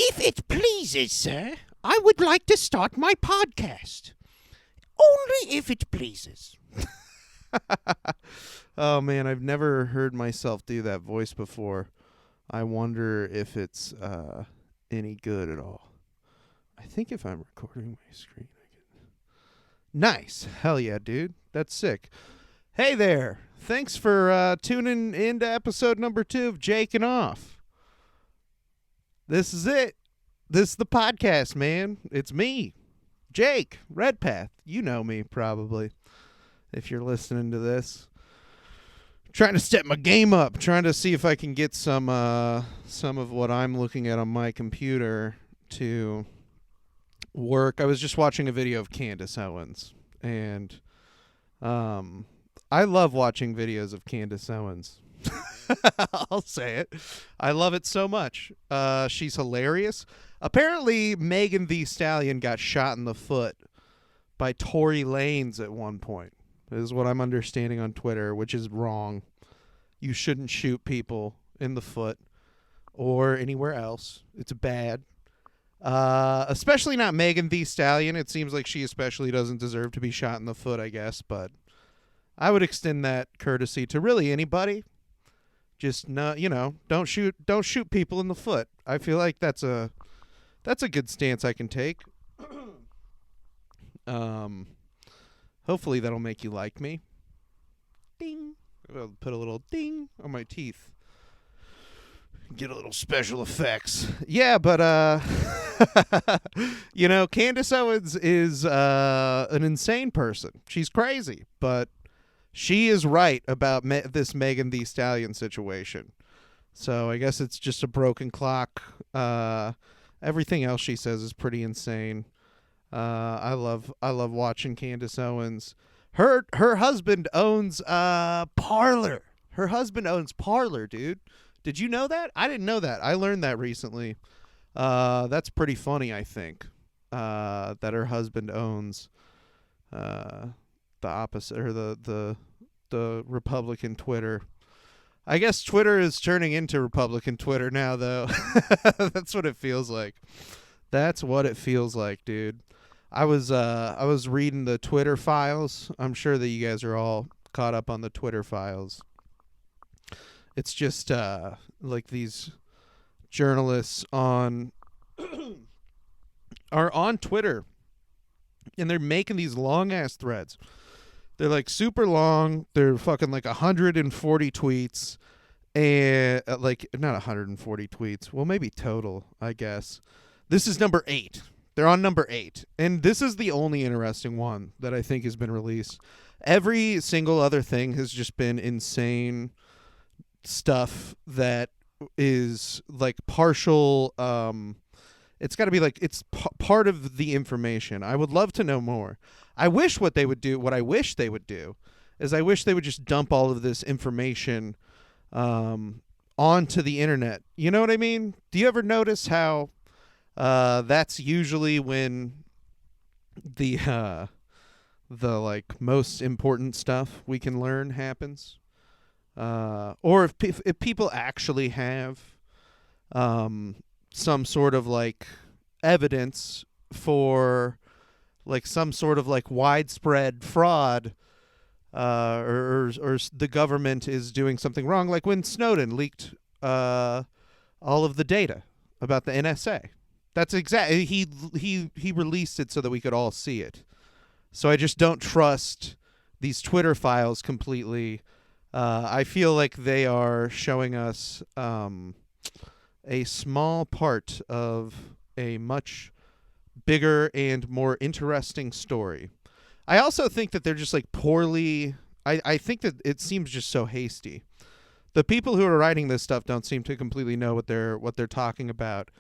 If it pleases, sir, I would like to start my podcast. Only if it pleases. Oh man, I've never heard myself do that voice before. I wonder if it's any good at all. I think if I'm recording my screen, I can. Nice. Hell yeah, dude. That's sick. Hey there. Thanks for tuning into episode number 2 of Jaking Off. This is it. This is the podcast, man. It's me, Jake Redpath. You know me probably if you're listening to this. Trying to step my game up, trying to see if I can get some of what I'm looking at on my computer to work. I was just watching a video of Candace Owens, and I love watching videos of Candace Owens. I'll say it. I love it so much. She's hilarious. Apparently, Megan Thee Stallion got shot in the foot by Tory Lanez at one point. Is what I'm understanding on Twitter, which is wrong. You shouldn't shoot people in the foot or anywhere else. It's bad. Especially not Megan Thee Stallion. It seems like she especially doesn't deserve to be shot in the foot, I guess. But I would extend that courtesy to really anybody. Just don't shoot people in the foot. I feel like that's a good stance I can take. Hopefully that'll make you like me. Ding. I'll put a little ding on my teeth. Get a little special effects. Yeah, but Candace Owens is an insane person. She's crazy, but she is right about this Megan Thee Stallion situation. So I guess it's just a broken clock. Everything else she says is pretty insane. I love watching Candace Owens. Her husband owns Parler. Her husband owns Parler, dude. Did you know that? I didn't know that. I learned that recently. That's pretty funny, I think. That her husband owns the opposite, or the Republican Twitter. I guess Twitter is turning into Republican Twitter now, though. That's what it feels like. That's what it feels like, dude. I was reading the Twitter files. I'm sure that you guys are all caught up on the Twitter files. It's just like these journalists are on Twitter, and they're making these long ass threads. They're like super long. They're fucking like 140 tweets, and like not 140 tweets. Well, maybe total, I guess. This is number 8. They're on number 8. And this is the only interesting one that I think has been released. Every single other thing has just been insane stuff that is like partial. It's got to be like it's part of the information. I would love to know more. I wish what I wish they would do is I wish they would just dump all of this information onto the internet. You know what I mean? Do you ever notice how that's usually when the like most important stuff we can learn happens, or if people actually have some sort of like evidence for like some sort of like widespread fraud, or the government is doing something wrong, like when Snowden leaked all of the data about the NSA. That's exactly he released it so that we could all see it. So I just don't trust these Twitter files completely. I feel like they are showing us a small part of a much bigger and more interesting story. I also think that they're just like poorly. I think that it seems just so hasty. The people who are writing this stuff don't seem to completely know what they're talking about.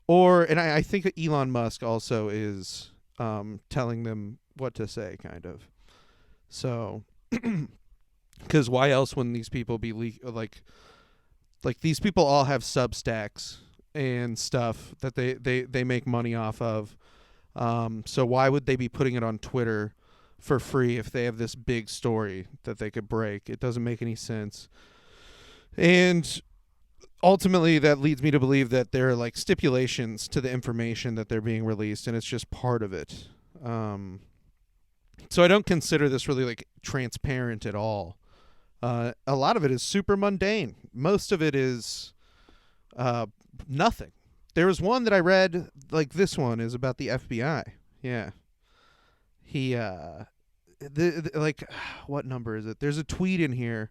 And I think that Elon Musk also is telling them what to say, kind of. So, because why else wouldn't these people be like these people all have Substacks and stuff that they make money off of. So why would they be putting it on Twitter for free if they have this big story that they could break? It doesn't make any sense. And ultimately that leads me to believe that there are like stipulations to the information that they're being released, and it's just part of it. So I don't consider this really like transparent at all. A lot of it is super mundane. Most of it is nothing. There was one that I read, like this one is about the FBI. Yeah. He like what number is it? There's a tweet in here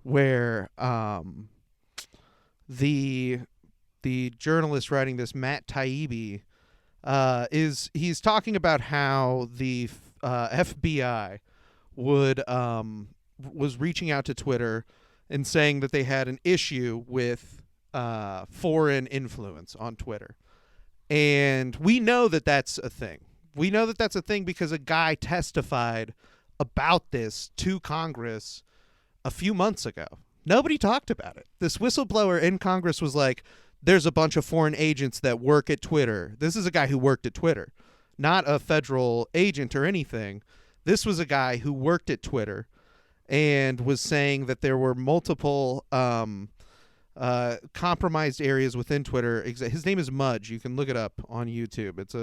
where the journalist writing this, Matt Taibbi, he's talking about how the FBI was reaching out to Twitter and saying that they had an issue with foreign influence on Twitter. And we know that that's a thing. We know that that's a thing because a guy testified about this to Congress a few months ago. Nobody talked about it. This whistleblower in Congress was like, there's a bunch of foreign agents that work at Twitter. This is a guy who worked at Twitter, not a federal agent or anything. This was a guy who worked at Twitter and was saying that there were multiple compromised areas within Twitter. His name is Mudge. You can look it up on YouTube. It's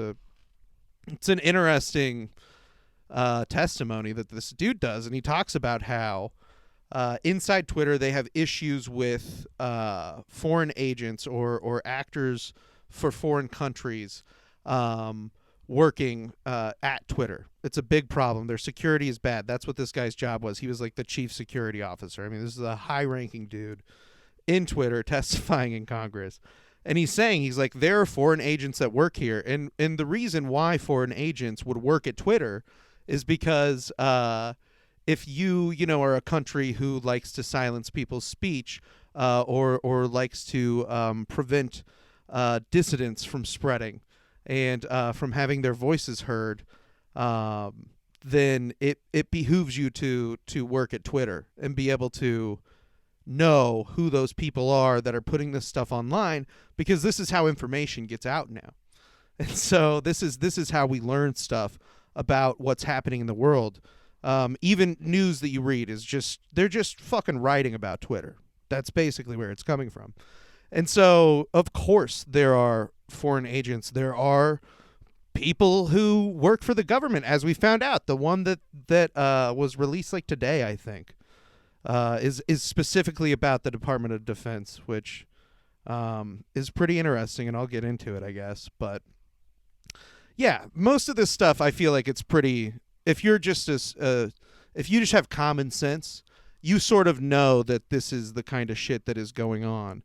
an interesting testimony that this dude does, and he talks about how inside Twitter they have issues with foreign agents or actors for foreign countries working at Twitter. It's a big problem. Their security is bad. That's what this guy's job was. He was like the chief security officer. I mean, this is a high-ranking dude in Twitter testifying in Congress. And he's saying, he's like, there are foreign agents that work here. And the reason why foreign agents would work at Twitter is because if you are a country who likes to silence people's speech or likes to prevent dissidents from spreading and from having their voices heard, then it behooves you to work at Twitter and be able to know who those people are that are putting this stuff online, because this is how information gets out now. And so this is how we learn stuff about what's happening in the world. Even news that you read is they're just fucking writing about Twitter. That's basically where it's coming from. And so, of course, there are foreign agents. There are people who work for the government, as we found out. The one that was released like today, I think, is specifically about the Department of Defense, which is pretty interesting, and I'll get into it, I guess. But yeah, most of this stuff, I feel like it's pretty. If you're just if you just have common sense, you sort of know that this is the kind of shit that is going on.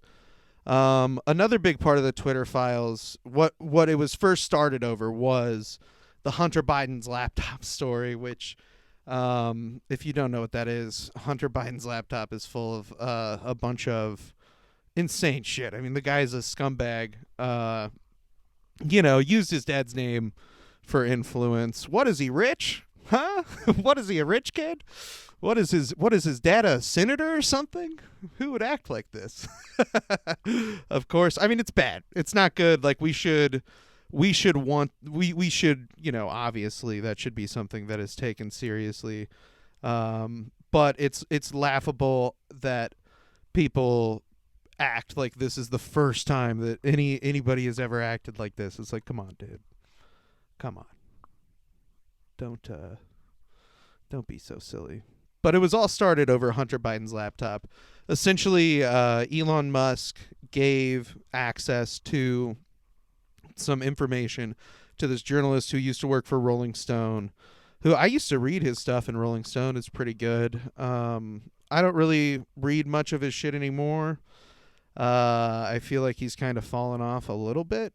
Another big part of the Twitter files, what it was first started over, was the Hunter Biden's laptop story, which, if you don't know what that is, Hunter Biden's laptop is full of a bunch of insane shit. I mean, the guy's a scumbag. Used his dad's name for influence. What is he, rich? Huh? What is he, a rich kid? What is his dad, a senator or something? Who would act like this? Of course. I mean, it's bad. It's not good. Like we should, obviously that should be something that is taken seriously. But it's laughable that people act like this is the first time that anybody has ever acted like this. It's like, come on, dude. Come on. Don't be so silly. But it was all started over Hunter Biden's laptop. Essentially, Elon Musk gave access to some information to this journalist who used to work for Rolling Stone, who I used to read his stuff in Rolling Stone. It's pretty good. I don't really read much of his shit anymore. I feel like he's kind of fallen off a little bit.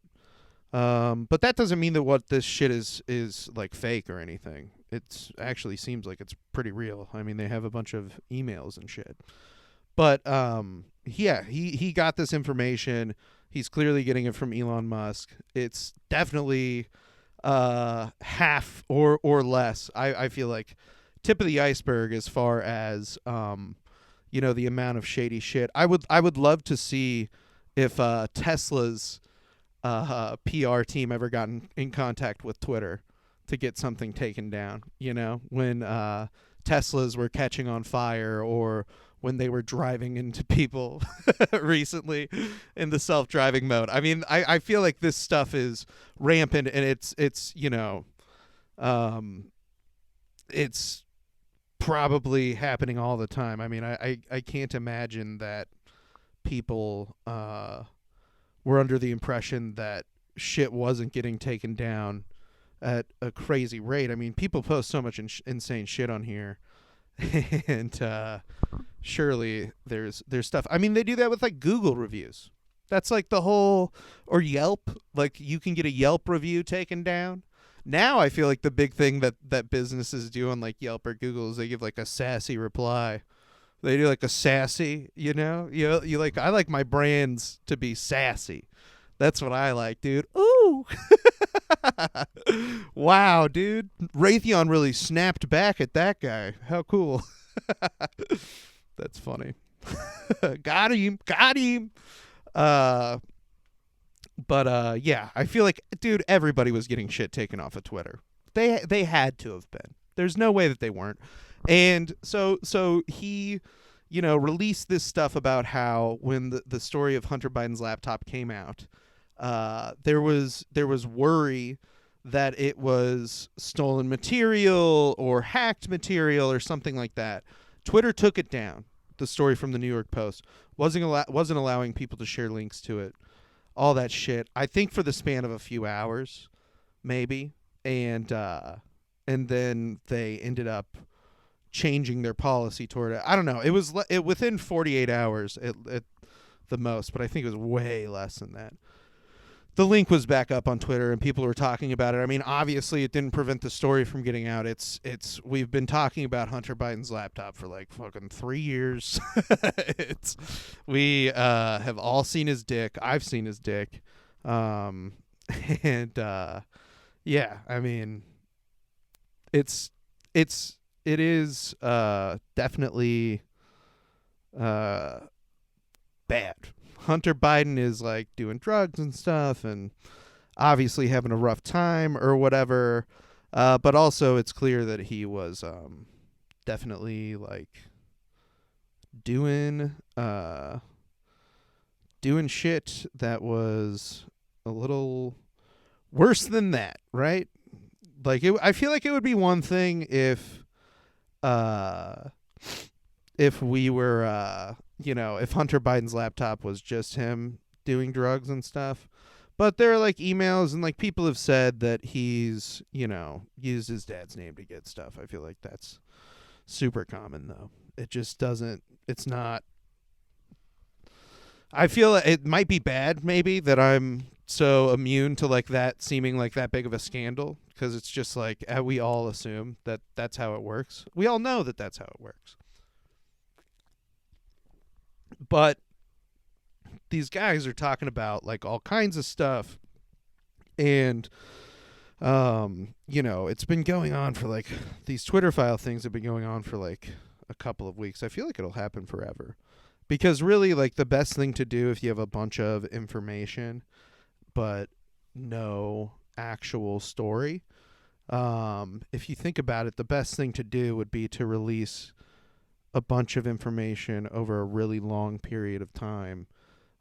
But that doesn't mean that what this shit is like fake or anything. It actually seems like it's pretty real. I mean, they have a bunch of emails and shit. But yeah, he got this information. He's clearly getting it from Elon Musk. It's definitely half or less. I feel like tip of the iceberg as far as the amount of shady shit. I would love to see if Tesla's PR team ever gotten in contact with Twitter to get something taken down, when Teslas were catching on fire or when they were driving into people recently in the self-driving mode. I mean, I feel like this stuff is rampant, and it's it's probably happening all the time. I mean, I can't imagine that people were under the impression that shit wasn't getting taken down at a crazy rate. I mean, people post so much insane shit on here, and surely there's stuff. I mean, they do that with like Google reviews. That's like the whole, or Yelp. Like you can get a Yelp review taken down. Now I feel like the big thing that businesses do on like Yelp or Google is they give like a sassy reply. They do like a sassy, you like, I like my brands to be sassy. That's what I like, dude. Ooh. Wow, dude. Raytheon really snapped back at that guy. How cool. That's funny. Got him. But yeah, I feel like, dude, everybody was getting shit taken off of Twitter. They had to have been. There's no way that they weren't. And so he, released this stuff about how when the story of Hunter Biden's laptop came out, there was worry that it was stolen material or hacked material or something like that. Twitter took it down. The story from the New York Post wasn't allowing people to share links to it. All that shit. I think for the span of a few hours, maybe, and then they ended up changing their policy toward it. I don't know. It was within 48 hours at the most, but I think it was way less than that. The link was back up on Twitter and people were talking about it. I mean, obviously it didn't prevent the story from getting out. We've been talking about Hunter Biden's laptop for like fucking 3 years. We have all seen his dick. I've seen his dick. And yeah, I mean, it is definitely bad. Hunter Biden is like doing drugs and stuff and obviously having a rough time or whatever. But also it's clear that he was definitely like doing shit that was a little worse than that, right? Like I feel like it would be one thing if we were if Hunter Biden's laptop was just him doing drugs and stuff. But there are like emails and like people have said that he's, used his dad's name to get stuff. I feel like that's super common though. It just doesn't, it's not, I feel it might be bad maybe that I'm so immune to like that seeming like that big of a scandal, because it's just like we all assume that that's how it works. We all know that that's how it works. But these guys are talking about like all kinds of stuff, and it's been going on for like, these Twitter file things have been going on for like a couple of weeks. I feel like it'll happen forever, because really like the best thing to do if you have a bunch of information but no actual story, if you think about it, the best thing to do would be to release a bunch of information over a really long period of time,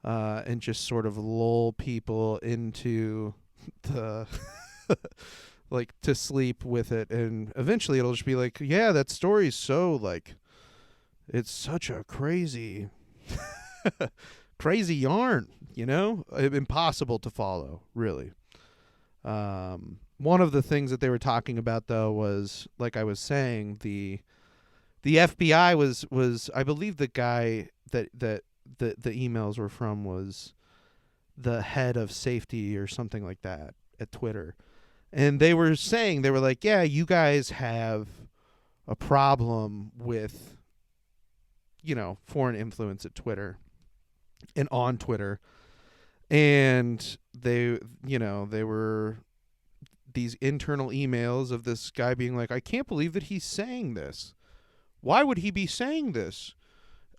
and just sort of lull people into the like to sleep with it, and eventually it'll just be like, yeah, that story's so like, it's such a crazy crazy yarn, impossible to follow, really. One of the things that they were talking about though was, like I was saying, the FBI was I believe the guy that the emails were from was the head of safety or something like that at Twitter. And they were saying, they were like, yeah, you guys have a problem with, foreign influence at Twitter and on Twitter. And they were these internal emails of this guy being like, I can't believe that he's saying this. Why would he be saying this?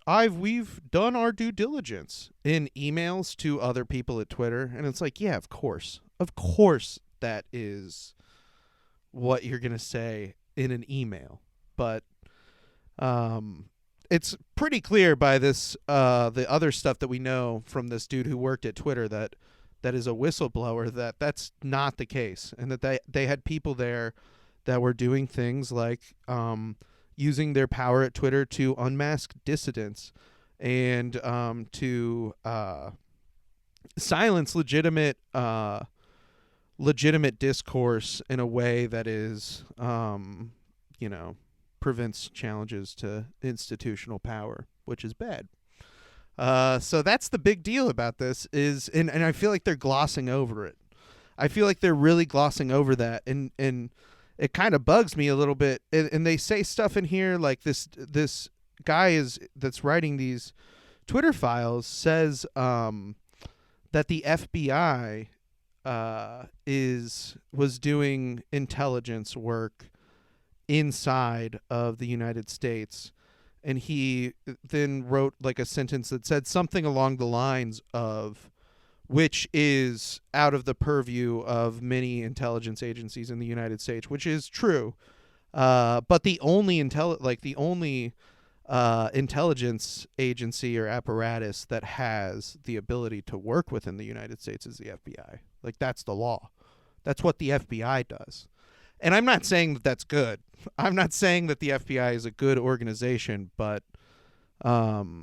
We've done our due diligence in emails to other people at Twitter. And it's like, yeah, of course that is what you're going to say in an email. But it's pretty clear by this the other stuff that we know from this dude who worked at Twitter that is a whistleblower, that that's not the case, and that they had people there that were doing things like using their power at Twitter to unmask dissidents and to silence legitimate discourse in a way that is prevents challenges to institutional power, which is bad. So that's the big deal about this is, and I feel like they're glossing over it. I feel like they're really glossing over that, and it kind of bugs me a little bit. And they say stuff in here like this guy that's writing these Twitter files says that the FBI was doing intelligence work inside of the United States, and he then wrote like a sentence that said something along the lines of, which is out of the purview of many intelligence agencies in the United States, which is true, but the only intelligence agency or apparatus that has the ability to work within the United States is the FBI. Like, that's the law. That's what the FBI does. And I'm not saying that that's good. I'm not saying that the FBI is a good organization, but, they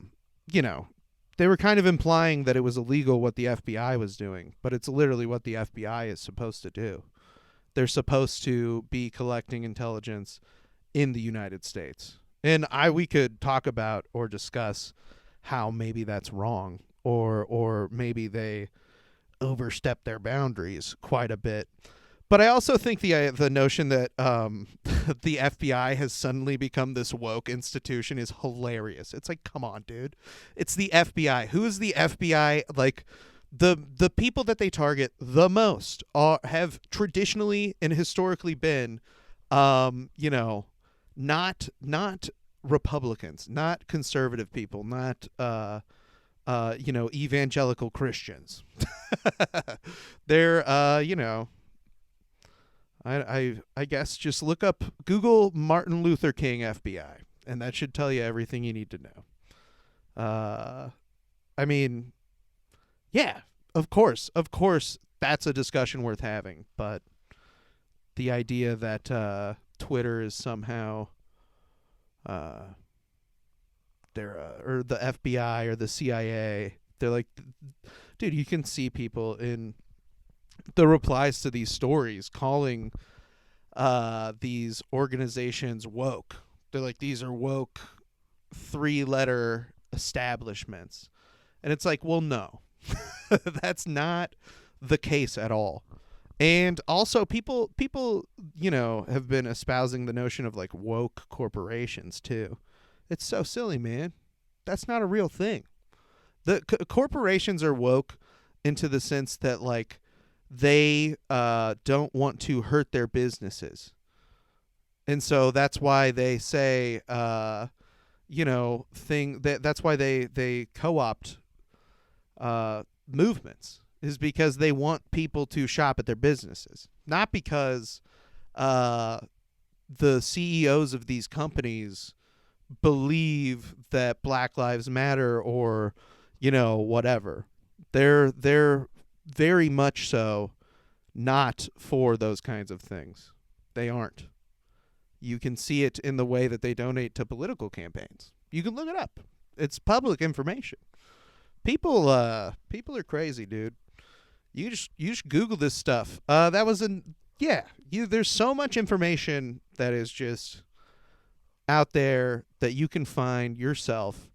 were kind of implying that it was illegal what the FBI was doing, but it's literally what the FBI is supposed to do. They're supposed to be collecting intelligence in the United States. And we could talk about or discuss how maybe that's wrong, or maybe they overstep their boundaries quite a bit. But I also think the notion that the FBI has suddenly become this woke institution is hilarious. It's like, come on, dude. It's the FBI. Who is the FBI? Like, the people that they target the most have traditionally and historically been, not Republicans, not conservative people, not evangelical Christians. They're I guess just Google Martin Luther King FBI, and that should tell you everything you need to know. Yeah, of course, that's a discussion worth having, but the idea that Twitter is somehow or the FBI or the CIA, they're like, dude, you can see people in the replies to these stories calling these organizations woke. They're like, these are woke 3-letter establishments. And it's like, well, no. That's not the case at all. And also people have been espousing the notion of like woke corporations too. It's so silly, man. That's not a real thing. The corporations are woke into the sense that like they don't want to hurt their businesses. And so that's why they say, that's why they co-opt movements, is because they want people to shop at their businesses. Not because the CEOs of these companies believe that Black Lives Matter or, whatever. They're very much so not for those kinds of things. They aren't. You can see it in the way that they donate to political campaigns. You can look it up. It's public information. People are crazy, dude. You just Google this stuff. There's so much information that is just out there that you can find yourself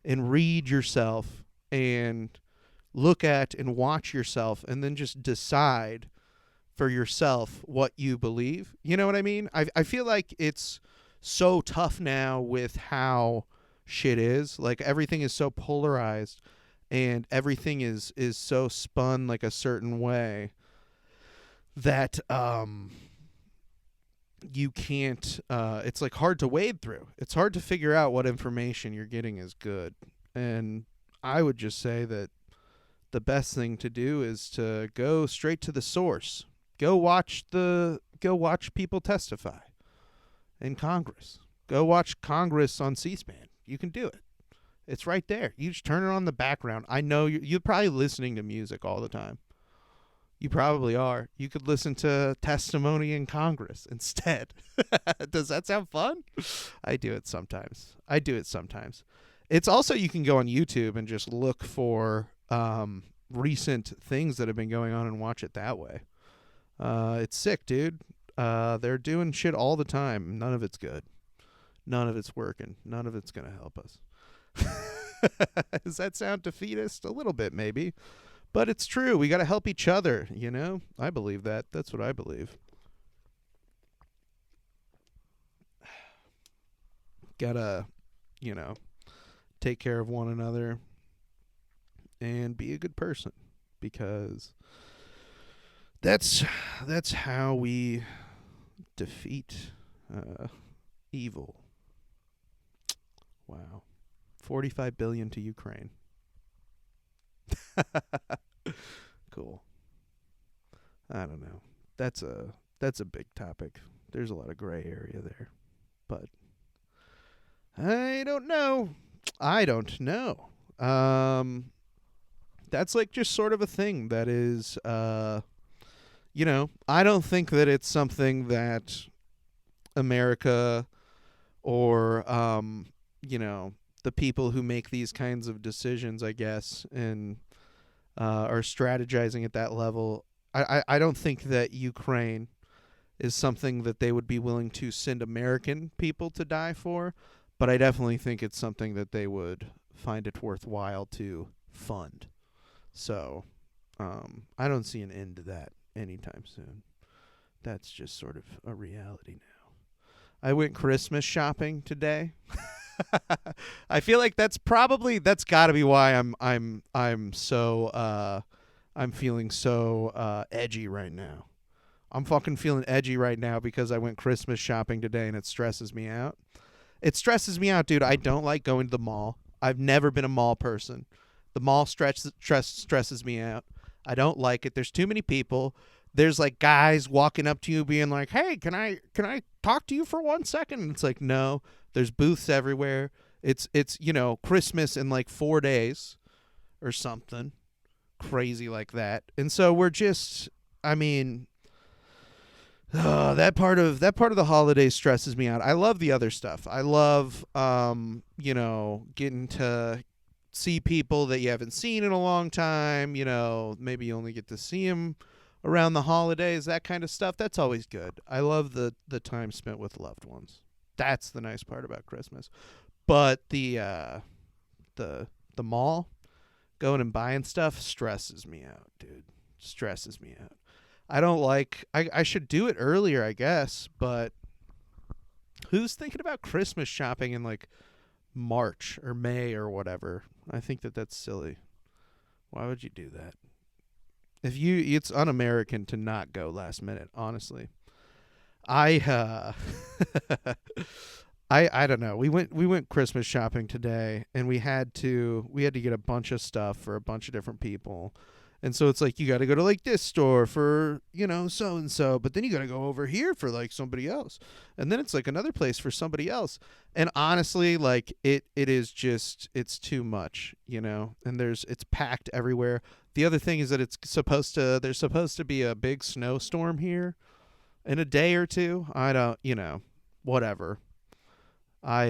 and read yourself and look at and watch yourself and then just decide for yourself what you believe. You know what I mean? I feel like it's so tough now with how shit is. Like, everything is so polarized and everything is so spun like a certain way that you can't it's like hard to wade through. It's hard to figure out what information you're getting is good. And I would just say that the best thing to do is to go straight to the source. Go watch people testify in Congress. Go watch Congress on C-SPAN. You can do it. It's right there. You just turn it on the background. I know you're probably listening to music all the time. You probably are. You could listen to testimony in Congress instead. Does that sound fun? I do it sometimes. It's also, you can go on YouTube and just look for recent things that have been going on and watch it that way. It's sick, dude. They're doing shit all the time. None of it's good. None of it's working. None of it's going to help us. Does that sound defeatist? A little bit, maybe. But it's true. We got to help each other, you know? I believe that. That's what I believe. Gotta, you know, take care of one another and be a good person, because that's how we defeat evil. Wow. 45 billion to Ukraine. Cool. I don't know. That's a big topic. There's a lot of gray area there. But I don't know. That's like just sort of a thing that is you know, I don't think that it's something that America or you know, the people who make these kinds of decisions, I guess, and are strategizing at that level. I don't think that Ukraine is something that they would be willing to send American people to die for, but I definitely think it's something that they would find it worthwhile to fund. So I don't see an end to that anytime soon. That's just sort of a reality now. I went Christmas shopping today. I feel like that's got to be why I'm so I'm feeling so edgy right now. I'm fucking feeling edgy right now because I went Christmas shopping today and it stresses me out. It stresses me out, dude. I don't like going to the mall. I've never been a mall person. The mall stresses me out. I don't like it. There's too many people. There's like guys walking up to you being like, "Hey, can I talk to you for 1 second?" And it's like, "No." There's booths everywhere. It's you know, Christmas in like 4 days or something crazy like that. And so we're just, I mean, that part of the holiday stresses me out. I love the other stuff. I love you know, getting to see people that you haven't seen in a long time, you know, maybe you only get to see them around the holidays, that kind of stuff. That's always good. I love the time spent with loved ones. That's the nice part about Christmas. But the mall, going and buying stuff, stresses me out, dude. Stresses me out. I don't like, I should do it earlier, I guess, but who's thinking about Christmas shopping in like March or May or whatever? I think that's silly. Why would you do that? It's un-American to not go last minute, honestly. I don't know. We went Christmas shopping today, and we had to get a bunch of stuff for a bunch of different people. And so it's like, you got to go to like this store for, you know, so and so, but then you got to go over here for like somebody else. And then it's like another place for somebody else. And honestly, like it is just, it's too much, you know. And it's packed everywhere. The other thing is that there's supposed to be a big snowstorm here in a day or two. I don't, you know, whatever. I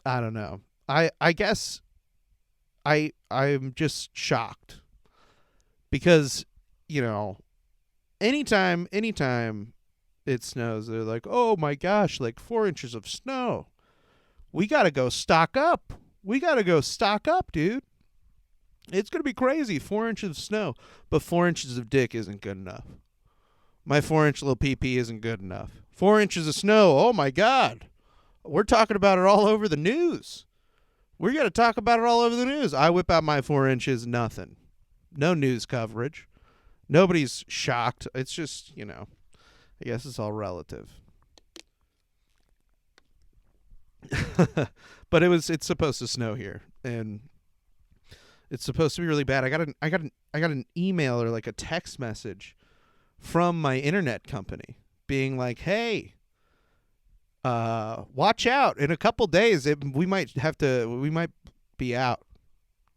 don't know. I guess I'm just shocked because, you know, anytime it snows, they're like, "Oh my gosh, like 4 inches of snow. We got to go stock up. Dude. It's going to be crazy. 4 inches of snow, but 4 inches of dick isn't good enough. My 4-inch little PP isn't good enough. 4 inches of snow. Oh my God. We're talking about it all over the news. We're going to talk about it all over the news. I whip out my 4 inches, nothing. No news coverage. Nobody's shocked. It's just, you know, I guess it's all relative. But it's supposed to snow here, and it's supposed to be really bad. I got an email or like a text message from my internet company being like, "Hey, watch out. In a couple days, we might be out.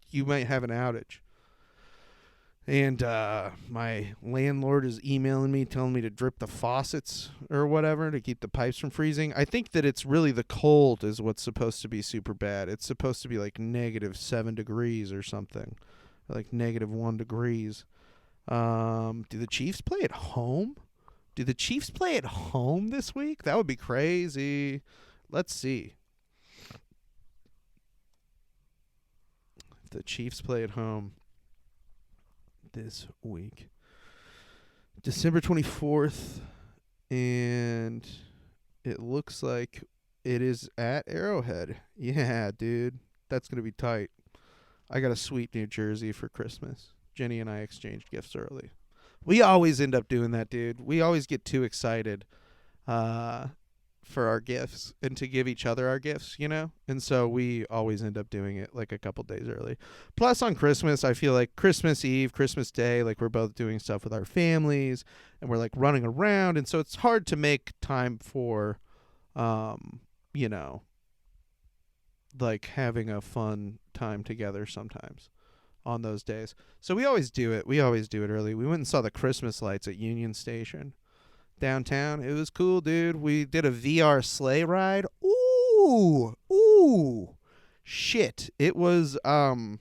You might have an outage. And my landlord is emailing me, telling me to drip the faucets or whatever to keep the pipes from freezing. I think that it's really the cold is what's supposed to be super bad. It's supposed to be like -7 degrees or something, like -1 degrees. Do the Chiefs play at home? Do the Chiefs play at home this week? That would be crazy. Let's see. If the Chiefs play at home this week. December 24th, and it looks like it is at Arrowhead. Yeah, dude. That's going to be tight. I got a sweet New Jersey for Christmas. Jenny and I exchanged gifts early. We always end up doing that, dude. We always get too excited for our gifts and to give each other our gifts, you know? And so we always end up doing it like a couple days early. Plus on Christmas, I feel like Christmas Eve, Christmas Day, like we're both doing stuff with our families and we're like running around. And so it's hard to make time for, you know, like having a fun time together sometimes on those days. So we always do it. We always do it early. We went and saw the Christmas lights at Union Station downtown. It was cool, dude. We did a VR sleigh ride. Ooh. Shit. It was cool.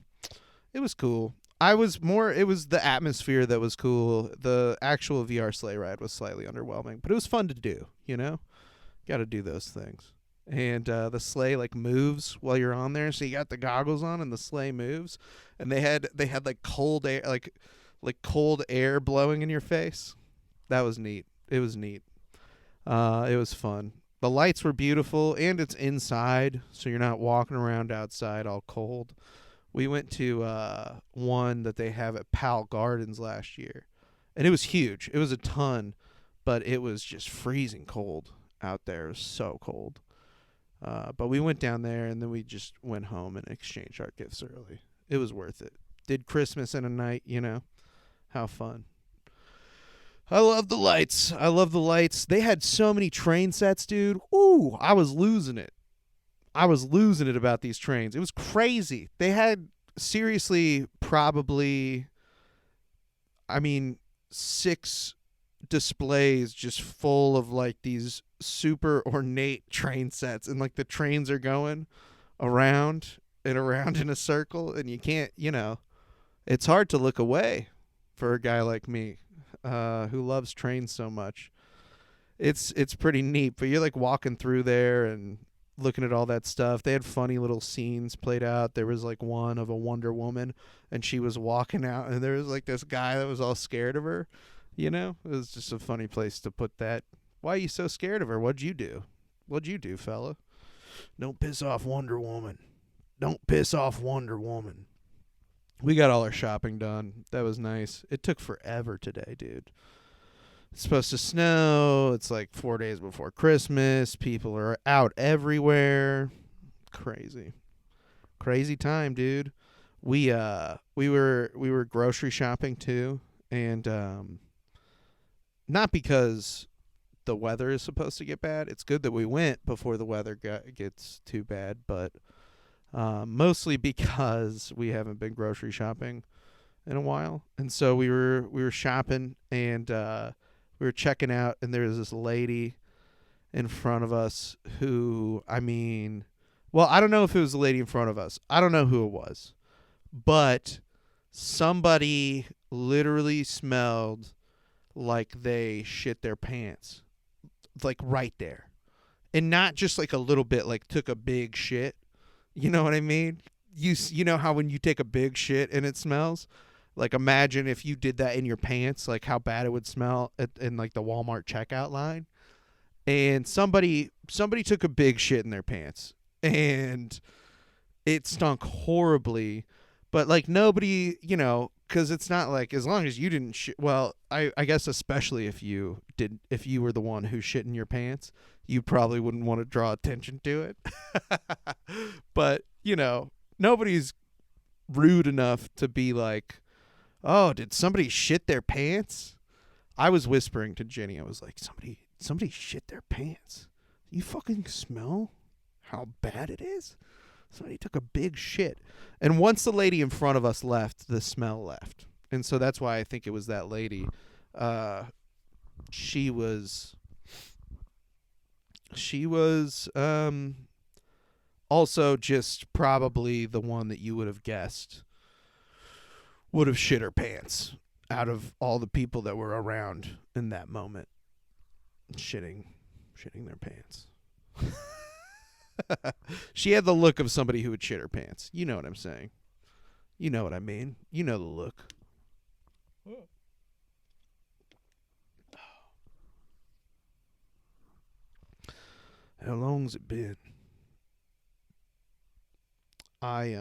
It was the atmosphere that was cool. The actual VR sleigh ride was slightly underwhelming, but it was fun to do, you know? Got to do those things. And the sleigh like moves while you're on there, so you got the goggles on and the sleigh moves. And they had like cold air, like cold air blowing in your face. That was neat. It was neat. It was fun. The lights were beautiful, and it's inside, so you're not walking around outside all cold. We went to one that they have at Powell Gardens last year, and it was huge. It was a ton, but it was just freezing cold out there. It was so cold. But we went down there, and then we just went home and exchanged our gifts early. It was worth it. Did Christmas in a night, you know? How fun. I love the lights. I love the lights. They had so many train sets, dude. Ooh, I was losing it. I was losing it about these trains. It was crazy. They had, seriously, probably, 6 displays just full of, like, these super ornate train sets. And, like, the trains are going around and around in a circle. And you can't, you know, it's hard to look away for a guy like me. Who loves trains so much. It's pretty neat, but you're like walking through there and looking at all that stuff. They had funny little scenes played out. There was like one of a Wonder Woman, and she was walking out, and there was like this guy that was all scared of her. You know, it was just a funny place to put that. Why are you so scared of her? What'd you do? What'd you do, fella? Don't piss off Wonder Woman. Don't piss off Wonder Woman. We got all our shopping done. That was nice. It took forever today, dude. It's supposed to snow. It's like 4 days before Christmas. People are out everywhere. Crazy. Crazy time, dude. We were grocery shopping too, and not because the weather is supposed to get bad. It's good that we went before the weather gets too bad, but mostly because we haven't been grocery shopping in a while. And so we were shopping, and we were checking out, and there was this lady in front of us who, I don't know if it was a lady in front of us. I don't know who it was. But somebody literally smelled like they shit their pants. Like right there. And not just like a little bit, like took a big shit. You know what I mean? You know how when you take a big shit and it smells? Like imagine if you did that in your pants, like how bad it would smell in like the Walmart checkout line. And somebody took a big shit in their pants, and it stunk horribly. But like nobody, you know, because it's not like as long as you didn't shit. Well, I guess especially if you were the one who shit in your pants, you probably wouldn't want to draw attention to it. But, you know, nobody's rude enough to be like, oh, did somebody shit their pants? I was whispering to Jenny. I was like, somebody shit their pants. you fucking smell how bad it is? Somebody took a big shit. And once the lady in front of us left, the smell left. And so that's why I think it was that lady. She was also just probably the one that you would have guessed would have shit her pants out of all the people that were around in that moment. Shitting their pants. She had the look of somebody who would shit her pants. You know what I'm saying. You know what I mean. You know the look. How long's it been? I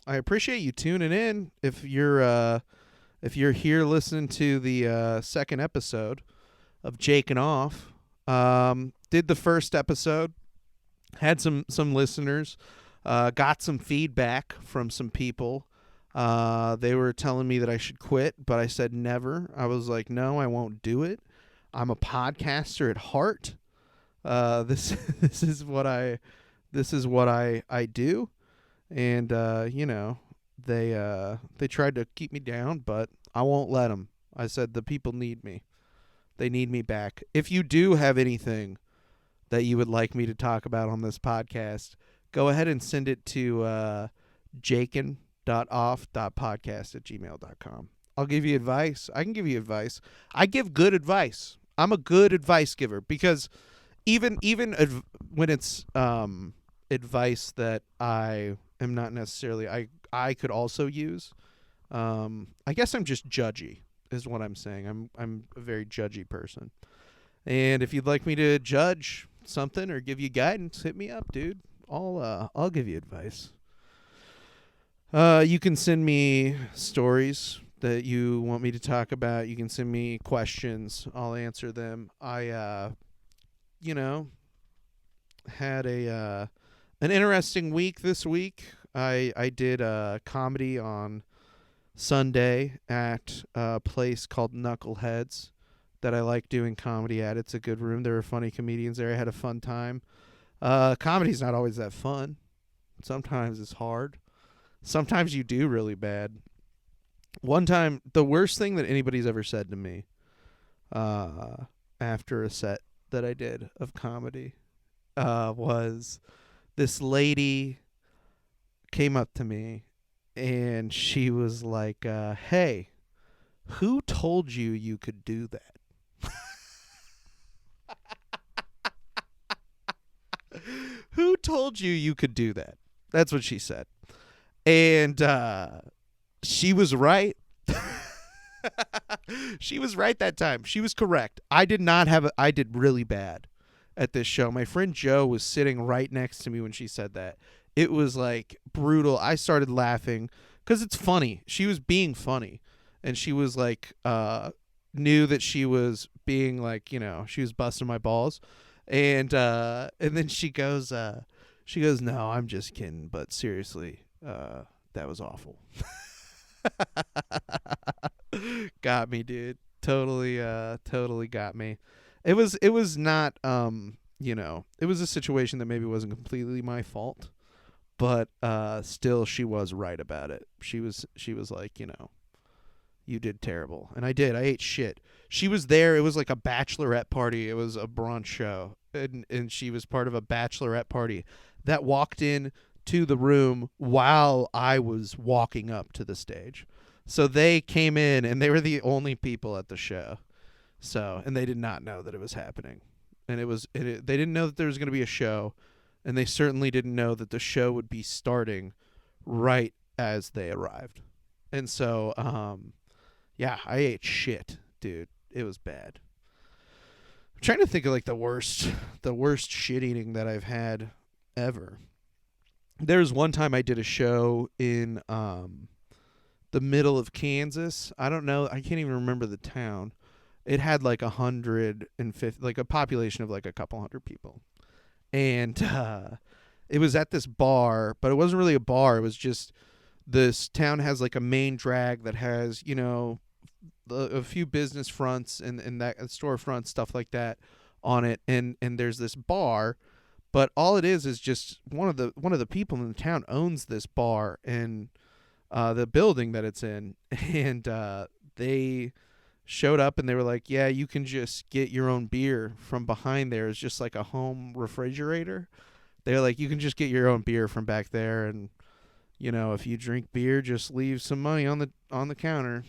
appreciate you tuning in. If you're here listening to the second episode of Jaking Off, did the first episode, had some listeners, got some feedback from some people. They were telling me that I should quit, but I said never. I was like, no, I won't do it. I'm a podcaster at heart. This is what I do. And they tried to keep me down, but I won't let them. I said the people need me. They need me back. If you do have anything that you would like me to talk about on this podcast, go ahead and send it to jakin.off.podcast@gmail.com. I'll give you advice. I can give you advice. I give good advice. I'm a good advice giver, because even when it's advice that I am not necessarily I could also use. I guess I'm just judgy is what I'm saying. I'm a very judgy person. And if you'd like me to judge something or give you guidance, hit me up, dude. I'll give you advice. You can send me stories that you want me to talk about. You can send me questions. I'll answer them. I had an interesting week this week. I did a comedy on Sunday at a place called Knuckleheads that I like doing comedy at. It's a good room. There were funny comedians there. I had a fun time. Comedy's not always that fun. Sometimes it's hard. Sometimes you do really bad. One time, the worst thing that anybody's ever said to me after a set that I did of comedy was this lady came up to me and she was like, hey, who told you you could do that? Who told you you could do that? That's what she said. And she was right. She was right that time. She was correct. I did really bad at this show. My friend Joe was sitting right next to me when she said that. It was like brutal. I started laughing because it's funny. She was being funny, and she was like, knew that she was being like, she was busting my balls, and then she goes, no, I'm just kidding, but seriously, that was awful. Got me, dude. Totally got me. It was not, it was a situation that maybe wasn't completely my fault, but still she was right about it. She was like, you did terrible. And I did. I ate shit. She was there. It was like a bachelorette party. It was a brunch show. And she was part of a bachelorette party that walked in to the room while I was walking up to the stage. So they came in and they were the only people at the show. So, and they did not know that it was happening. And they didn't know that there was going to be a show, and they certainly didn't know that the show would be starting right as they arrived. And so, yeah, I ate shit, dude. It was bad. I'm trying to think of like the worst shit eating that I've had ever. There was one time I did a show in the middle of Kansas. I don't know. I can't even remember the town. It had like 150, like a population of like a couple hundred people. And it was at this bar, but it wasn't really a bar. It was just this town has like a main drag that has, a few business fronts and that storefront, stuff like that on it, and there's this bar, but all it is just one of the people in the town owns this bar and the building that it's in, and they showed up and they were like, yeah, you can just get your own beer from behind there. It's just like a home refrigerator. They're like, you can just get your own beer from back there, and if you drink beer, just leave some money on the counter.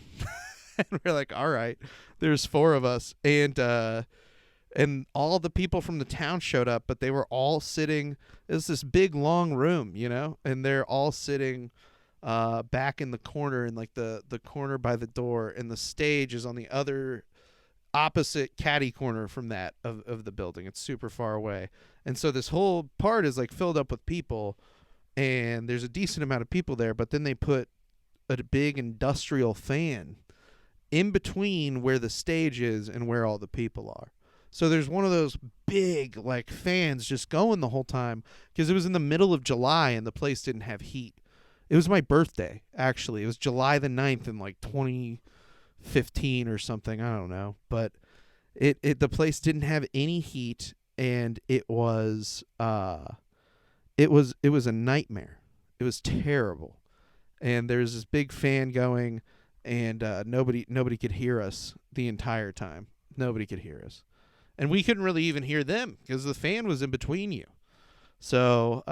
And we're like, all right. There's 4 of us, and all the people from the town showed up, but they were all sitting. It was this big long room, and they're all sitting back in the corner, in like the corner by the door, and the stage is on the other opposite catty corner from that of the building. It's super far away, and so this whole part is like filled up with people, and there's a decent amount of people there, but then they put a big industrial fan in between where the stage is and where all the people are. So there's one of those big like fans just going the whole time, because it was in the middle of July and the place didn't have heat. It was my birthday, actually. It was July the 9th in like 2015 or something. I don't know. But the place didn't have any heat, and it was a nightmare. It was terrible. And there's this big fan going, and nobody could hear us the entire time. Nobody could hear us. And we couldn't really even hear them because the fan was in between you. So,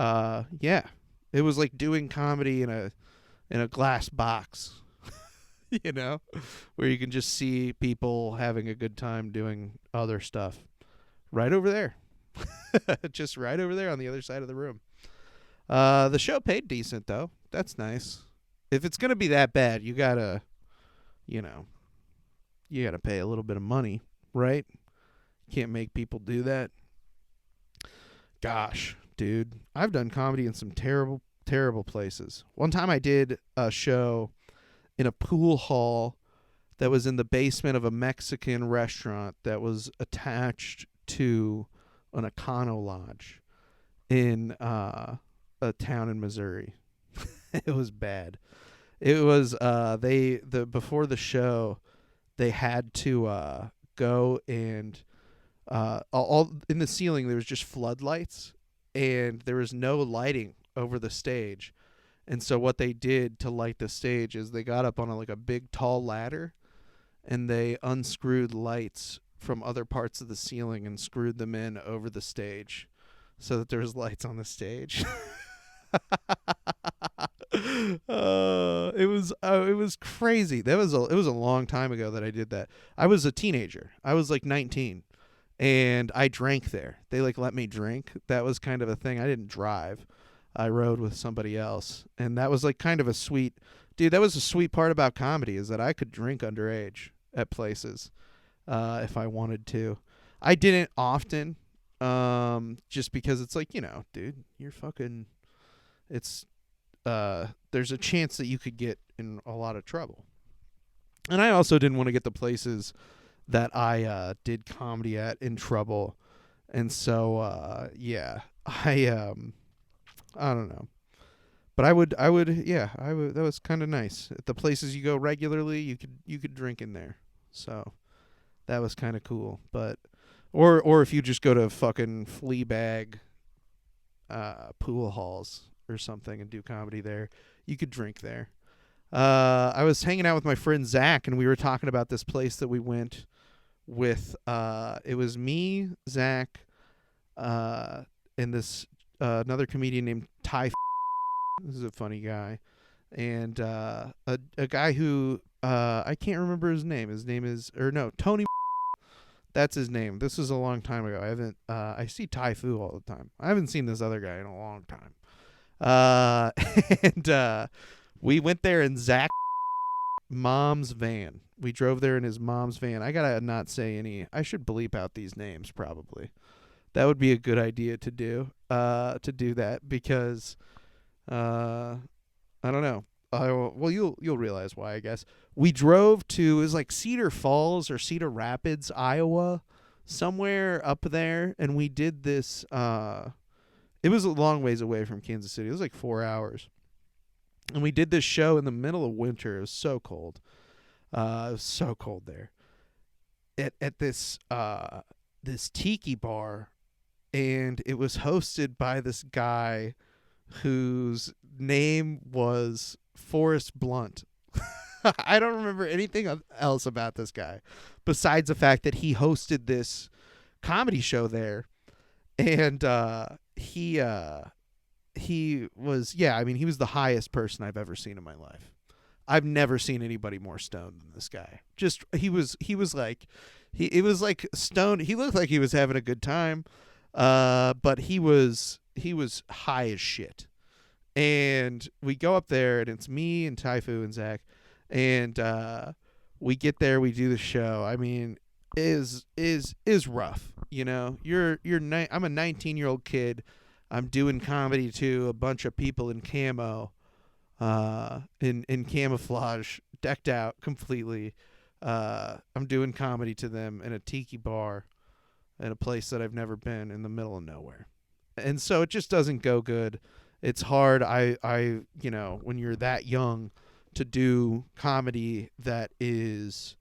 yeah. It was like doing comedy in a glass box, where you can just see people having a good time doing other stuff. Right over there. Just right over there on the other side of the room. The show paid decent, though. That's nice. If it's going to be that bad, you got to, pay a little bit of money, right? Can't make people do that. Gosh, dude, I've done comedy in some terrible, terrible places. One time I did a show in a pool hall that was in the basement of a Mexican restaurant that was attached to an Econo Lodge in a town in Missouri. It was bad. It was before the show, they had to go and all in the ceiling there was just floodlights, and there was no lighting over the stage. And so what they did to light the stage is they got up on a big tall ladder, and they unscrewed lights from other parts of the ceiling and screwed them in over the stage so that there was lights on the stage. It was crazy. It was a long time ago that I did that. I was a teenager. I was like 19, and I drank there. They let me drink. That was kind of a thing. I didn't drive. I rode with somebody else, and that was kind of a sweet, dude. That was a sweet part about comedy, is that I could drink underage at places, if I wanted to. I didn't often, just because it's dude, you're fucking. It's there's a chance that you could get in a lot of trouble. And I also didn't want to get the places that I did comedy at in trouble. And so yeah, I don't know. But I would that was kind of nice. At the places you go regularly, you could drink in there. So that was kind of cool. But or if you just go to fucking Fleabag pool halls or something and do comedy there, you could drink there. I was hanging out with my friend Zach, and we were talking about this place that we went with. It was me, Zach, and this another comedian named Ty. This is a funny guy, and a guy who I can't remember his name. His name is Tony. That's his name. This was a long time ago. I haven't. I see Ty Fu all the time. I haven't seen this other guy in a long time. And we went there in Zach's mom's van. We drove there in his mom's van. I gotta not say any. I should bleep out these names probably. That would be a good idea to do. To do that because, I don't know. Well, you'll realize why, I guess. We drove to, it was like Cedar Falls or Cedar Rapids, Iowa, somewhere up there, and we did this. It was a long ways away from Kansas City. It was like 4 hours, and we did this show in the middle of winter. It was so cold. It was so cold there. At this this tiki bar, and it was hosted by this guy whose name was Forrest Blunt. I don't remember anything else about this guy besides the fact that he hosted this comedy show there, and he was, yeah, I mean, he was the highest person I've ever seen in my life. I've never seen anybody more stoned than this guy. Just he was like it was like stoned. He looked like he was having a good time, but he was high as shit. And we go up there, and it's me and Typhoon and Zach, and we get there, we do the show. I mean, is rough, you know. I'm a 19-year-old kid. I'm doing comedy to a bunch of people in camo, in camouflage, decked out completely. I'm doing comedy to them in a tiki bar in a place that I've never been, in the middle of nowhere. And so it just doesn't go good. It's hard. I you know, when you're that young, to do comedy that is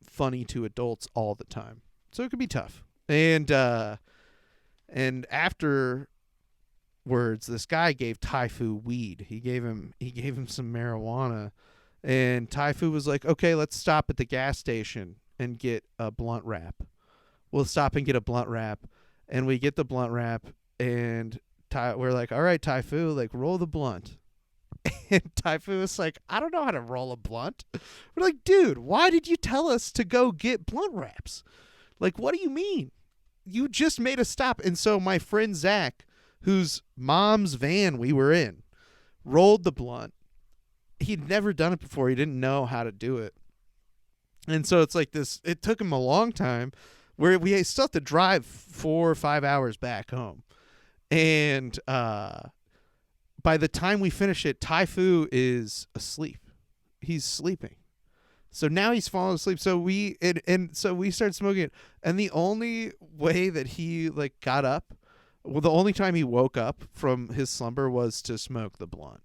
funny to adults all the time. So it could be tough. And afterwards, this guy gave Taifu weed. He gave him some marijuana, and Taifu was like, "Okay, let's stop at the gas station and get a blunt wrap." We'll stop and get a blunt wrap, and we get the blunt wrap, and we're like, "All right, Taifu, like, roll the blunt." And Taifu was like, "I don't know how to roll a blunt." We're like, "Dude, why did you tell us to go get blunt wraps? Like, what do you mean? You just made a stop." And so my friend Zach, whose mom's van we were in, rolled the blunt. He'd never done it before. He didn't know how to do it. And so it's like this, it took him a long time, where we still have to drive 4 or 5 hours back home. And by the time we finish it, Taifu is asleep. He's sleeping. So now he's falling asleep. So we start smoking it. And the only way that he like got up, well, the only time he woke up from his slumber was to smoke the blunt.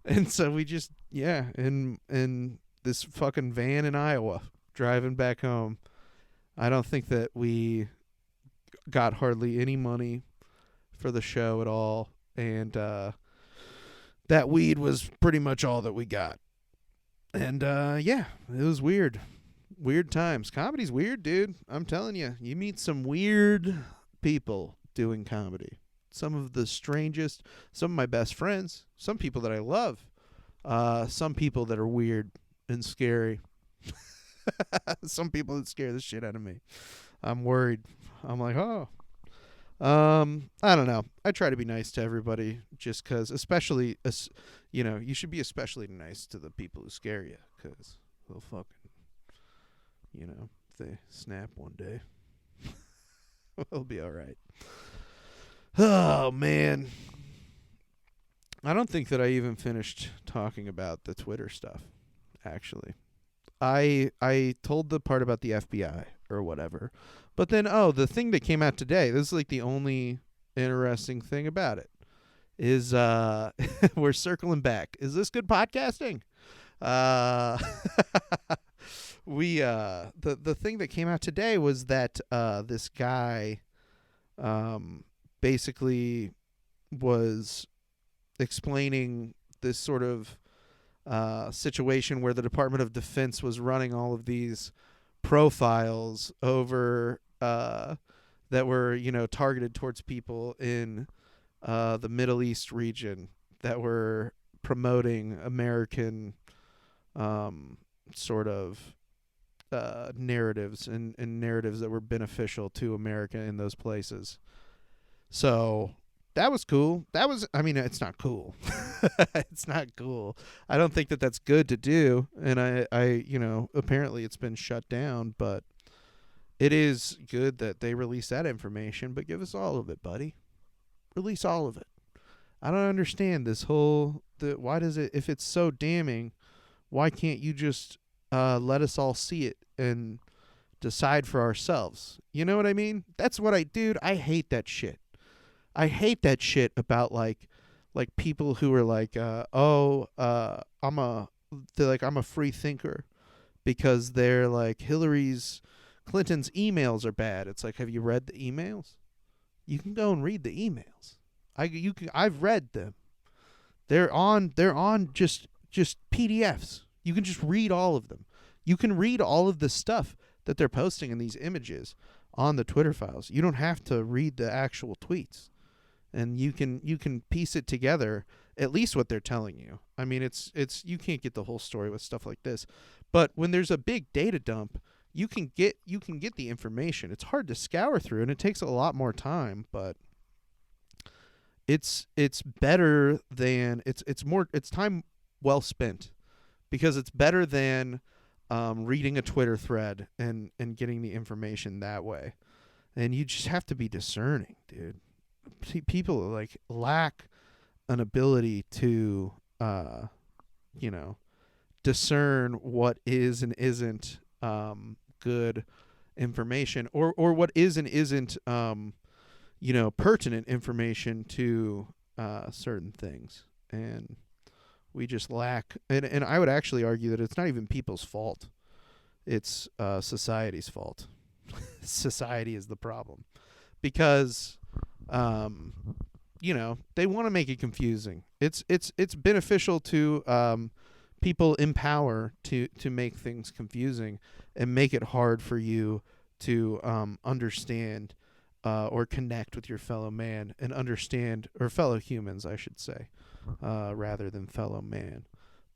And so we just, yeah, in this fucking van in Iowa, driving back home. I don't think that we got hardly any money for the show at all. And that weed was pretty much all that we got. And yeah, it was weird. Weird times. Comedy's weird, dude. I'm telling you. You meet some weird people doing comedy. Some of the strangest, some of my best friends, some people that I love, some people that are weird and scary. Some people that scare the shit out of me. I'm worried. I'm like, oh. I don't know. I try to be nice to everybody, just because, especially, you know, you should be especially nice to the people who scare you, because they'll fucking, you know, if they snap one day, we'll be all right. Oh, man. I don't think that I even finished talking about the Twitter stuff, actually. I told the part about the FBI or whatever. But then, the thing that came out today, this is like the only interesting thing about it, is we're circling back. Is this good podcasting? The thing that came out today was that this guy basically was explaining this sort of situation where the Department of Defense was running all of these profiles over that were, you know, targeted towards people in the Middle East region that were promoting American sort of narratives and narratives that were beneficial to America in those places. So that was cool. I mean, it's not cool. It's not cool. I don't think that that's good to do. And I, you know, apparently it's been shut down, but it is good that they release that information, but give us all of it, buddy. Release all of it. I don't understand this whole, why does it, if it's so damning, why can't you just let us all see it and decide for ourselves? You know what I mean? That's what I hate that shit. I hate that shit about like people who are like, I'm a free thinker because they're like, Hillary's Clinton's emails are bad. It's like, have you read the emails? You can go and read the emails. I've read them. They're on just PDFs. You can just read all of them. You can read all of the stuff that they're posting in these images on the Twitter files. You don't have to read the actual tweets. And you can piece it together, at least what they're telling you. I mean, it's you can't get the whole story with stuff like this. But when there's a big data dump, you can get the information. It's hard to scour through, and it takes a lot more time, but it's better than it's time well spent, because it's better than reading a Twitter thread and getting the information that way. And you just have to be discerning, dude. People like lack an ability to discern what is and isn't good information, or what is and isn't pertinent information to certain things. And we just lack, and I would actually argue that it's not even people's fault. It's society's fault. Society is the problem, because they want to make it confusing. It's beneficial to people in power to make things confusing and make it hard for you to understand or connect with your fellow man and understand, or fellow humans, I should say, rather than fellow man.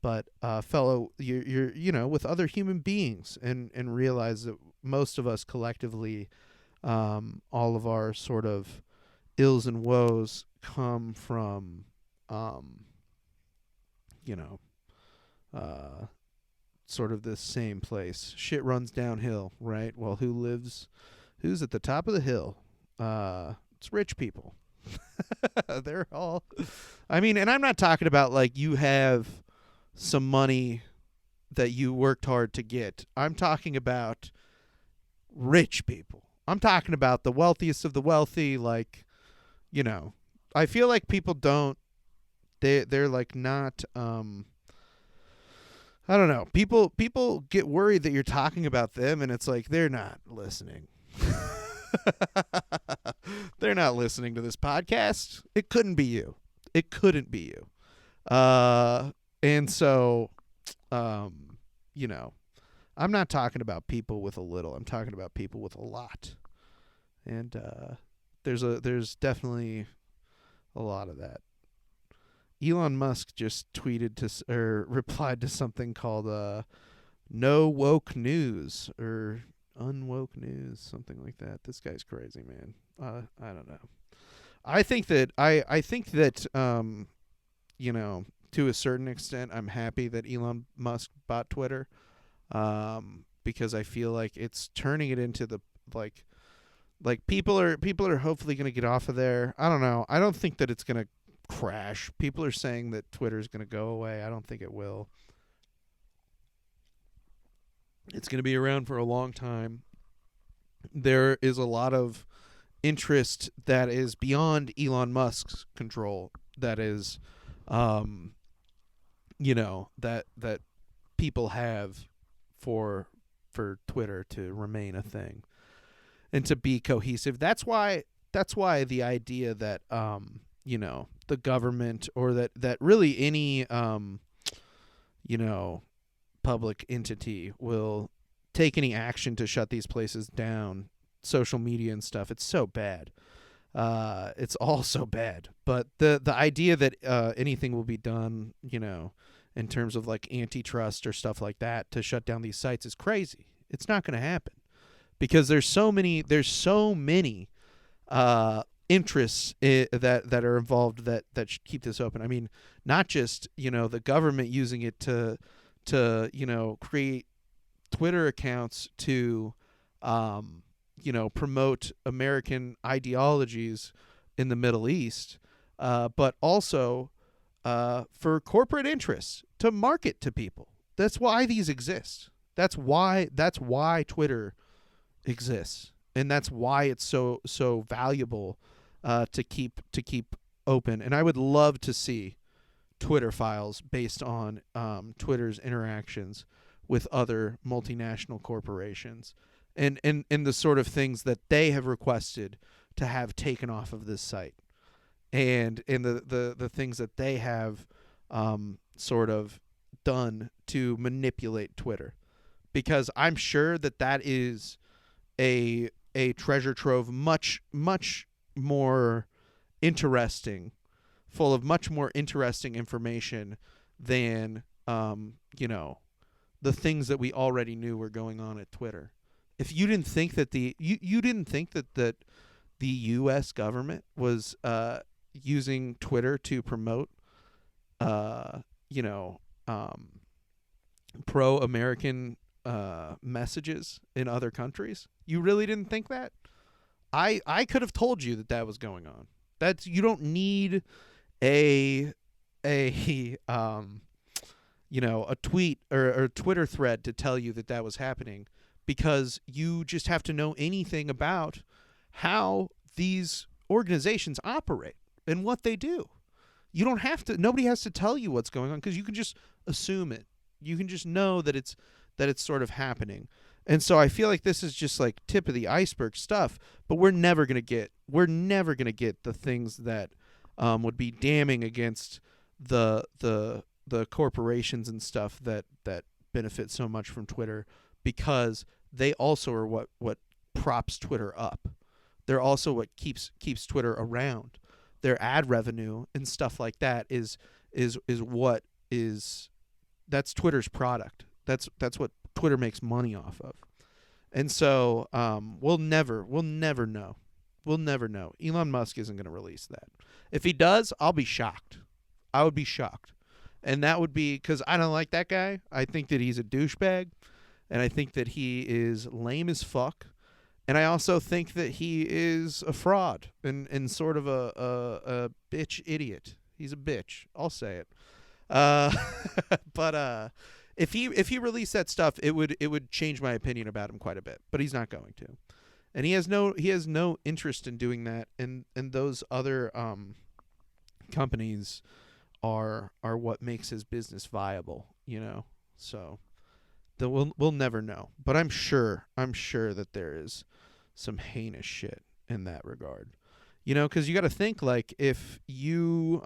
But fellow, you're with other human beings, and realize that most of us collectively, all of our sort of ills and woes come from, sort of this same place. Shit runs downhill, right? Well, who's at the top of the hill? It's rich people. They're all, I mean, and I'm not talking about like you have some money that you worked hard to get. I'm talking about rich people. I'm talking about the wealthiest of the wealthy. Like, I feel like people don't, they're like not, I don't know. People get worried that you're talking about them, and it's like they're not listening. They're not listening to this podcast. It couldn't be you. It couldn't be you. And so, I'm not talking about people with a little. I'm talking about people with a lot. And there's definitely a lot of that. Elon Musk just replied to something called no woke news, or unwoke news, something like that. This guy's crazy, man. I don't know. I think that to a certain extent, I'm happy that Elon Musk bought Twitter, because I feel like it's turning it into the like people are hopefully going to get off of there. I don't know. I don't think that it's going to crash. People are saying that Twitter is going to go away. I don't think it will. It's going to be around for a long time. There is a lot of interest that is beyond Elon Musk's control. That is, that people have for Twitter to remain a thing and to be cohesive. That's why the idea that the government, or that really any public entity will take any action to shut these places down, social media and stuff, it's so bad. It's all so bad. But the idea that anything will be done, in terms of like antitrust or stuff like that to shut down these sites is crazy. It's not going to happen, because there's so many interests that are involved that should keep this open. I mean, not just the government using it to create Twitter accounts to promote American ideologies in the Middle East, but also for corporate interests to market to people. That's why these exist. That's why Twitter exists, and that's why it's so valuable to keep open. And I would love to see Twitter files based on Twitter's interactions with other multinational corporations, and the sort of things that they have requested to have taken off of this site, and the things that they have sort of done to manipulate Twitter, because I'm sure that is a treasure trove much more interesting, full of much more interesting information than the things that we already knew were going on at Twitter. If you didn't think that you didn't think that the U.S. government was using Twitter to promote pro-American messages in other countries, you really didn't think that? I could have told you that was going on. You don't need a tweet or a Twitter thread to tell you that was happening, because you just have to know anything about how these organizations operate and what they do. You don't have to. Nobody has to tell you what's going on, because you can just assume it. You can just know that it's sort of happening. And so I feel like this is just like tip of the iceberg stuff, but we're never gonna get the things that would be damning against the corporations and stuff that benefit so much from Twitter, because they also are what props Twitter up. They're also what keeps Twitter around. Their ad revenue and stuff like that is that's Twitter's product. That's what Twitter makes money off of. And so we'll never know. We'll never know. Elon Musk isn't going to release that. If he does, I'll be shocked. I would be shocked. And that would be because I don't like that guy. I think that he's a douchebag. And I think that he is lame as fuck. And I also think that he is a fraud and sort of a bitch idiot. He's a bitch. I'll say it. But if he released that stuff, it would change my opinion about him quite a bit. But he's not going to, and he has no interest in doing that. And those other companies are what makes his business viable. So we'll never know. But I'm sure that there is some heinous shit in that regard. Because you got to think, like, if you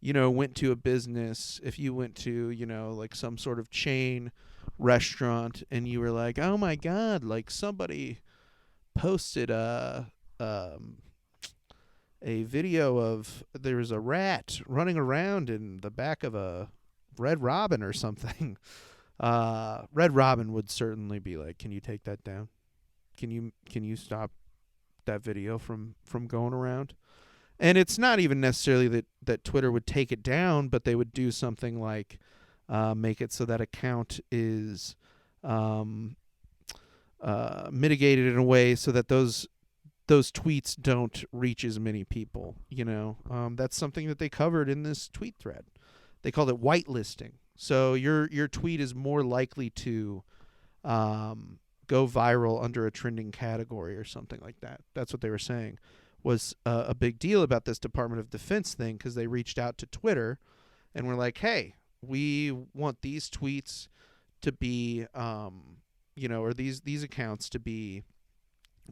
went to a business, if you went to, like some sort of chain restaurant, and you were like, oh my God, like somebody posted a video of there was a rat running around in the back of a Red Robin or something. Red Robin would certainly be like, can you take that down? Can you stop that video from going around? And it's not even necessarily that Twitter would take it down, but they would do something like make it so that account is mitigated in a way so that those tweets don't reach as many people. That's something that they covered in this tweet thread. They called it whitelisting. So your tweet is more likely to go viral under a trending category or something like that. That's what they were saying was a big deal about this Department of Defense thing, because they reached out to Twitter and were like, hey, we want these tweets to be, or these accounts to be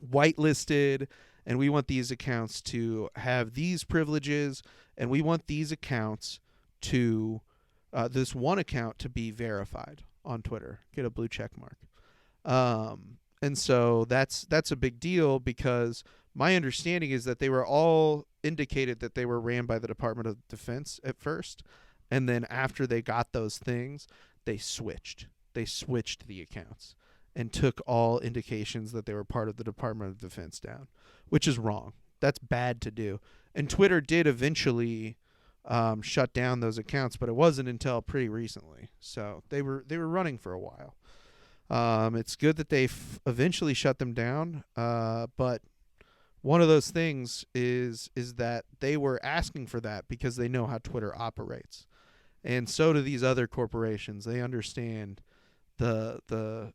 whitelisted, and we want these accounts to have these privileges, and we want these accounts to, this one account to be verified on Twitter, get a blue check mark. And so that's a big deal, because my understanding is that they were all indicated that they were ran by the Department of Defense at first, and then after they got those things, they switched the accounts and took all indications that they were part of the Department of Defense down, which is wrong. That's bad to do. And Twitter did eventually shut down those accounts, but it wasn't until pretty recently. So they were running for a while. It's good that they eventually shut them down, but one of those things is that they were asking for that because they know how Twitter operates, and so do these other corporations. They understand the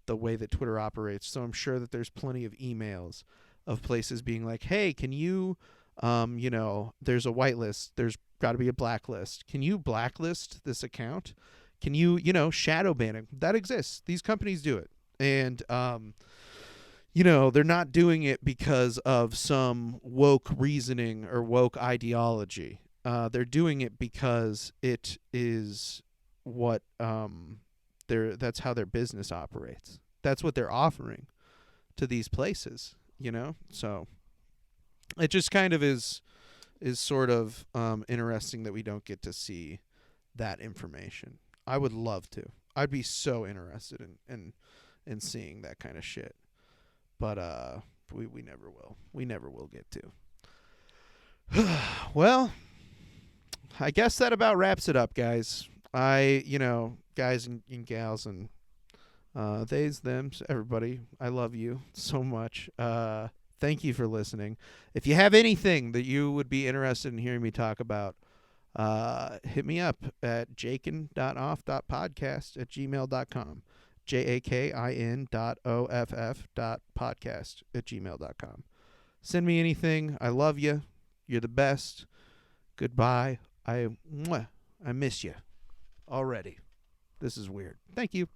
way that Twitter operates. So I'm sure that there's plenty of emails of places being like, hey, can you, there's a whitelist, there's got to be a blacklist. Can you blacklist this account? Can you, shadow ban it? That exists. These companies do it. And you know, they're not doing it because of some woke reasoning or woke ideology. They're doing it because it is what that's how their business operates. That's what they're offering to these places, you know? So it just kind of is sort of interesting that we don't get to see that information. I would love to. I'd be so interested in seeing that kind of shit. But we never will. We never will get to. Well, I guess that about wraps it up, guys. Guys and gals and theys, thems, everybody, I love you so much. Thank you for listening. If you have anything that you would be interested in hearing me talk about, hit me up at jakin.off.podcast@gmail.com. jakin.off.podcast@gmail.com. Send me anything. I love you. You're the best. Goodbye. I miss you already. This is weird. Thank you.